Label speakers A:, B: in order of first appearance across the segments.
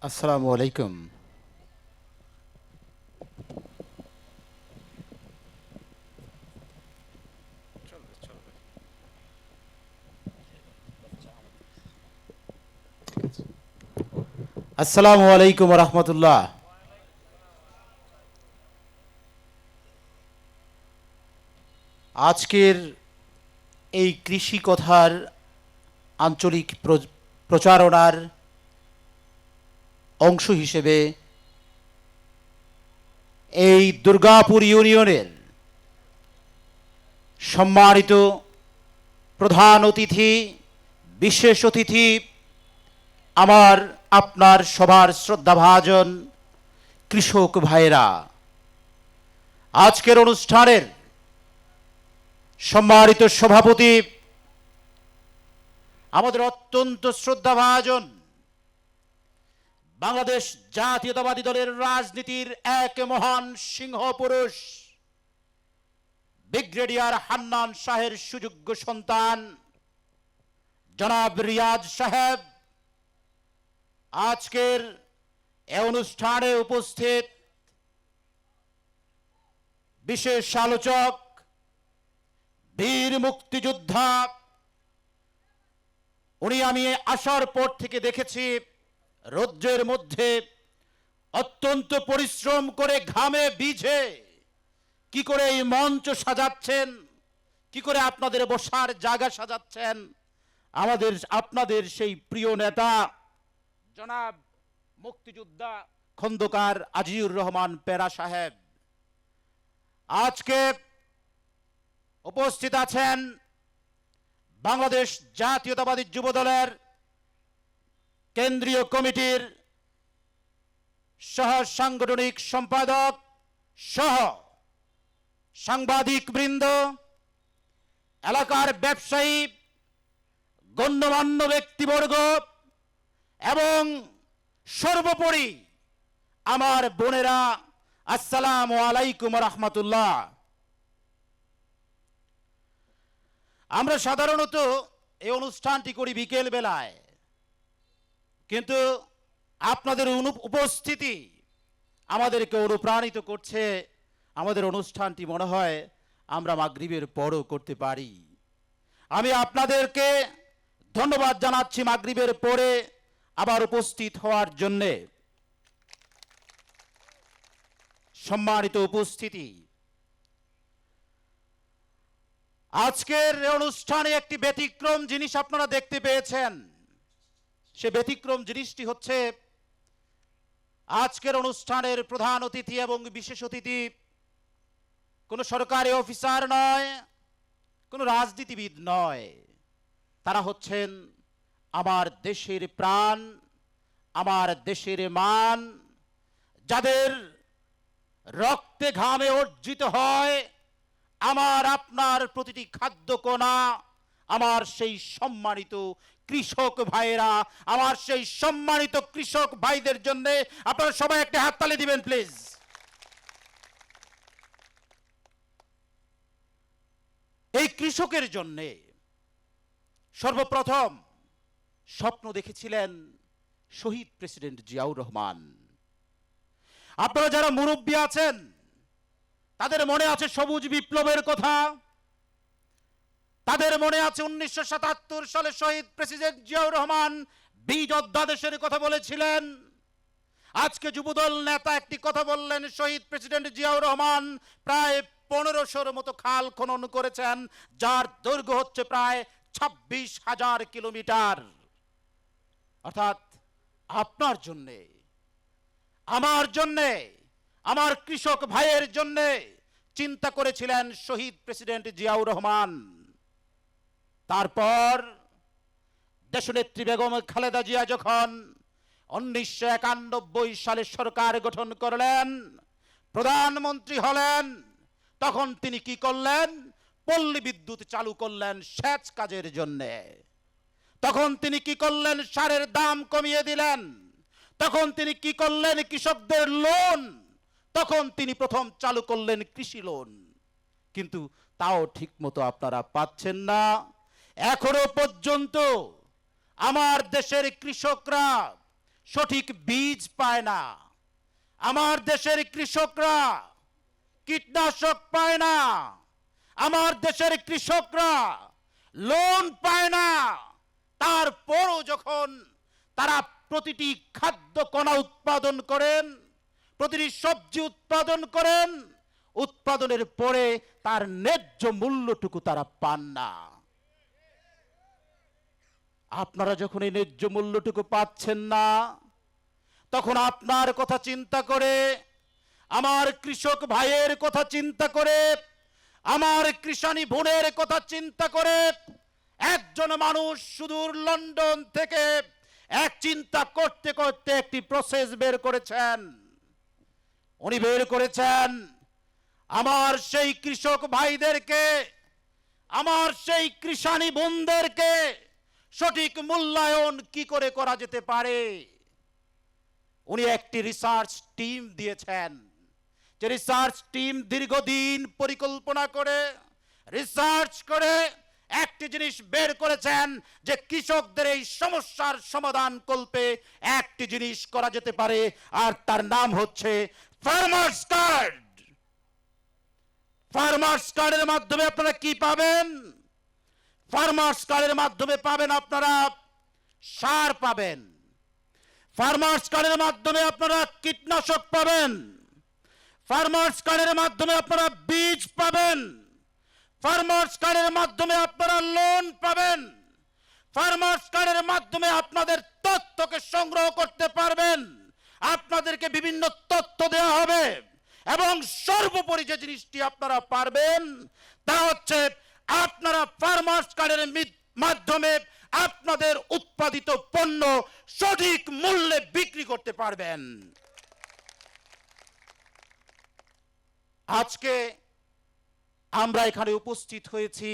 A: আসসালামু আলাইকুম। আসসালামু আলাইকুম রহমতুল্লাহ। আজকের এই কৃষি কথার আঞ্চলিক প্রচারণার অংশ হিসেবে এই দুর্গাপুর ইউনিয়নের সম্মানিত প্রধান অতিথি, বিশেষ অতিথি, আমার আপনার সবার শ্রদ্ধাভাজন কৃষক ভাইরা, আজকের অনুষ্ঠানের সম্মানিত সভাপতি, আমাদের অত্যন্ত শ্রদ্ধাভাজন বাংলাদেশ জাতীয়তাবাদী দলের রাজনীতির এক মহান সিংহ পুরুষ ব্রিগেডিয়ার হান্নান শাহের সুযোগ্য সন্তান জনাব রিয়াজ সাহেব, আজকের এই অনুষ্ঠানে উপস্থিত বিশেষ আলোচক, বীর মুক্তিযোদ্ধা, উনি আমি আসার পর থেকে দেখেছি রৌদ্রের মধ্যে অত্যন্ত পরিশ্রম করে ঘামে ভিজে কি করে এই মঞ্চ সাজাচ্ছেন, কি করে আপনাদের বসার জায়গা সাজাচ্ছেন। আপনাদের সেই প্রিয় নেতা জনাব মুক্তিযোদ্ধা খন্দকার আজিজুর রহমান পেরা সাহেব আজকে উপস্থিত আছেন বাংলাদেশ জাতীয়তাবাদী যুবদলের কেন্দ্রীয় কমিটির সহ সাংগঠনিক সম্পাদক সহ সাংবাদিক বৃন্দ, এলাকার ব্যবসায়ী, গণ্যমান্য ব্যক্তিবর্গ এবং সর্বোপরি আমার বোনেরা, আসসালামু আলাইকুম রহমতুল্লাহ। আমরা সাধারণত এই অনুষ্ঠানটি করি বিকেল বেলায়, কিন্তু আপনাদের উপস্থিতি আমাদেরকে অনুপ্রাণিত করছে। আমাদের অনুষ্ঠানটি মনে হয় আমরা মাগরিবের পরও করতে পারি। আমি আপনাদেরকে ধন্যবাদ জানাচ্ছি মাগরিবের পরে আবার উপস্থিত হওয়ার জন্যে। সম্মানিত উপস্থিতি, আজকের অনুষ্ঠানে একটি ব্যতিক্রম জিনিস আপনারা দেখতে পেয়েছেন। সে ব্যতিক্রম জিনিসটি হচ্ছে আজকের অনুষ্ঠানের প্রধান অতিথি এবং বিশেষ অতিথি কোনো সরকারি অফিসার নয়, কোনো রাজনীতিবিদ নয়, তারা হচ্ছেন আমার দেশের প্রাণ, আমার দেশের মান, যাদের রক্তে ঘামে অর্জিত হয় আমার আপনার প্রতিটি খাদ্য কণা, আমার সেই সম্মানিত কৃষক ভাইরা, আমার সেই সম্মানিত কৃষক ভাইদের জন্য আপনারা সবাই একটা হাততালি দিবেন প্লিজ। এই কৃষকের জন্য সর্বপ্রথম স্বপ্ন দেখেছিলেন শহীদ প্রেসিডেন্ট জিয়াউর রহমান। আপনারা যারা মুরব্বী আছেন তাদের মনে আছে সবুজ বিপ্লবের কথা, তাদের মনে আছে 1977 সালে শহীদ প্রেসিডেন্ট জিয়াউর রহমান বীজ অধ্যাদেশের কথা বলেছিলেন। আজকে যুবদল নেতা একটি কথা বললেন, শহীদ প্রেসিডেন্ট জিয়াউর রহমান প্রায় 1500-র মতো খাল খনন করেছেন, যার দৈর্ঘ্য হচ্ছে প্রায় 26,000 কিলোমিটার। অর্থাৎ আপনার জন্যে, আমার জন্যে, আমার কৃষক ভাইয়ের জন্যে চিন্তা করেছিলেন শহীদ প্রেসিডেন্ট জিয়াউর রহমান। তারপর দেশনেত্রী বেগম খালেদা জিয়া যখন 1991 সালে সরকার গঠন করলেন, প্রধানমন্ত্রী হলেন, তখন তিনি কি করলেন? পল্লী বিদ্যুৎ চালু করলেন সেচ কাজের জন্য। তখন তিনি কি করলেন? সারের দাম কমিয়ে দিলেন। তখন তিনি কি করলেন? কৃষকদের লোন, তখন তিনি প্রথম চালু করলেন কৃষি লোন। কিন্তু তাও ঠিক মতো আপনারা পাচ্ছেন না। এখনো পর্যন্ত আমার দেশের কৃষকরা সঠিক বীজ পায় না, আমার দেশের কৃষকরা কীটনাশক পায় না, আমার দেশের কৃষকরা লোন পায় না, তারপরও যখন তারা প্রতিটি খাদ্য কণা উৎপাদন করেন, প্রতিটি সবজি উৎপাদন করেন, উৎপাদনের পরে তার ন্যায্য মূল্যটুকু তারা পান না। আপনারা যখন এই ন্যায্য মূল্যটুকু পাচ্ছেন না, তখন আপনার কথা চিন্তা করে, আমার কৃষক ভাইয়ের কথা চিন্তা করে, আমার কৃষানি বোনের কথা চিন্তা করে একজন মানুষ সুদূর লন্ডন থেকে এক চিন্তা করতে করতে একটি প্রসেস বের করেছেন। উনি বের করেছেন আমার সেই কৃষক ভাইদেরকে, আমার সেই কৃষানি বোনদেরকে সঠিক মূল্যায়ন কি করে করা যেতে পারে। উনি একটি রিসার্চ টিম দিয়েছেন, যে রিসার্চ টিম দীর্ঘদিন পরিকল্পনা করে রিসার্চ করে একটি জিনিস বের করেছেন, যে কৃষকদের এই সমস্যার সমাধান কল্পে একটি জিনিস করা যেতে পারে, আর তার নাম হচ্ছে ফার্মার্স কার্ড। ফার্মার্স কার্ডের মাধ্যমে আপনারা কি পাবেন? ফার্মার্স কার্ডের মাধ্যমে পাবেন আপনারা সার পাবেন, ফার্মার্স কার্ডের মাধ্যমে আপনারা কীটনাশক পাবেন, ফার্মার্স কার্ডের মাধ্যমে আপনারা বীজ পাবেন, ফার্মার্স কার্ডের মাধ্যমে আপনারা লোন পাবেন, ফার্মার্স কার্ডের মাধ্যমে আপনাদের তথ্যকে সংগ্রহ করতে পারবেন, আপনাদেরকে বিভিন্ন তথ্য দেওয়া হবে, এবং সর্বোপরি যে জিনিসটি আপনারা পারবেন তা হচ্ছে আপনারা ফার্মার্স কার্ডের মাধ্যমে আপনাদের উৎপাদিত পণ্য সঠিক মূল্যে বিক্রি করতে পারবেন। আজকে আমরা এখানে উপস্থিত হয়েছি,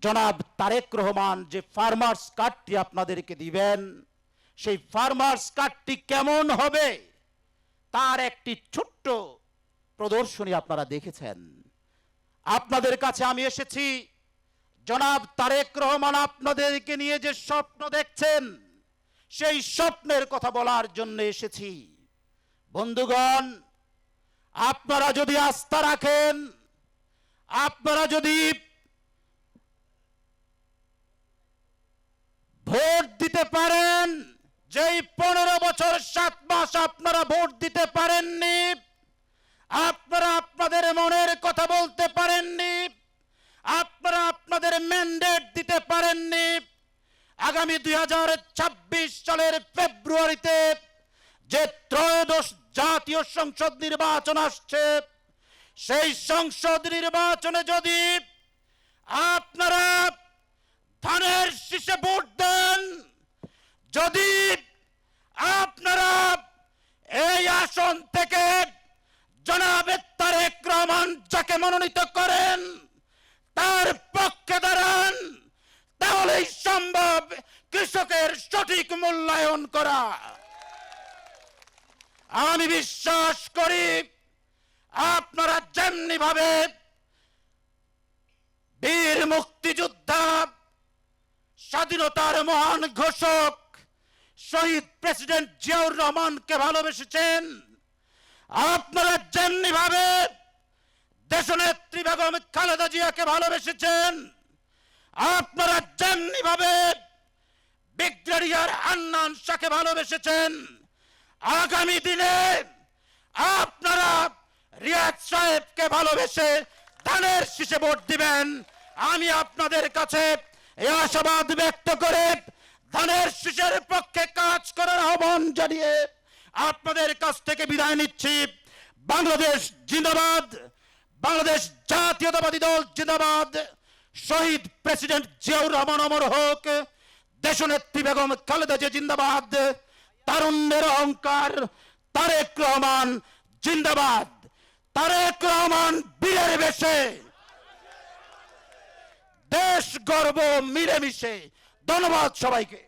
A: জনাব তারেক রহমান যে ফার্মার্স কার্ডটি আপনাদেরকে দিবেন, সেই ফার্মার্স কার্ডটি কেমন হবে তার একটি ছোট্ট প্রদর্শনী আপনারা দেখেছেন। আপনাদের কাছে আমি এসেছি, জনাব তারেক রহমান আপনাদেরকে নিয়ে যে স্বপ্ন দেখছেন সেই স্বপ্নের কথা বলার জন্য এসেছি। বন্ধুগণ, আপনারা যদি আস্থা রাখেন, আপনারা যদি ভোট দিতে পারেন, যেই 15 বছর 7 মাস আপনারা ভোট দিতে পারেননি, আপনারা আপনাদের মনের কথা বলতে পারেননি, আপনারা আপনাদের ম্যান্ডেট দিতে পারেননি, আগামী 2026 সালের ফেব্রুয়ারিতে যে ত্রয়োদশ জাতীয় সংসদ নির্বাচন আসছে, সেই সংসদ নির্বাচনে যদি আপনারা ধানের শীষে ভোট দেন, যদি আপনারা এই আসন থেকে জনাব তারেক রহমান যাকে মনোনীত করেন তার পক্ষে দাঁড়ান, তাহলেই সম্ভব কৃষকের সঠিক মূল্যায়ন করা। আমি বিশ্বাস করি আপনারা যেমনি ভাবে বীর মুক্তিযোদ্ধা, স্বাধীনতার মহান ঘোষক শহীদ প্রেসিডেন্ট জিয়াউর রহমানকে ভালোবেসেছেন, আপনারা যেমনি ভাবে দেশনেত্রী বেগম খালেদা জিয়াকে ভালোবেসেছেন, আপনারা যেমনি ভাবে ব্রিগেডিয়ার হান্নান শাহকে ভালোবেসেছেন, আগামী দিনে আপনারা রিয়াদ সাহেবকে ভালোবেসে ধানের শীষে ভোট দিবেন। আমি আপনাদের কাছে এই আশাবাদ ব্যক্ত করে ধানের শীষের পক্ষে কাজ করার আহ্বান জানিয়ে আপনাদের কাছ থেকে বিদায় নিচ্ছি। বাংলাদেশ জিন্দাবাদ, বাংলাদেশ জাতীয়তাবাদী দল জিন্দাবাদ, শহীদ প্রেসিডেন্ট জিয়াউর রহমান অমর হোক, দেশনেত্রী বেগম খালেদা জিয়া জিন্দাবাদ, তারুণ্যের অহংকার তারেক রহমান জিন্দাবাদ, তারেক রহমান বীরের বেশে, দেশ গর্ব মিলেমিশে। ধন্যবাদ সবাইকে।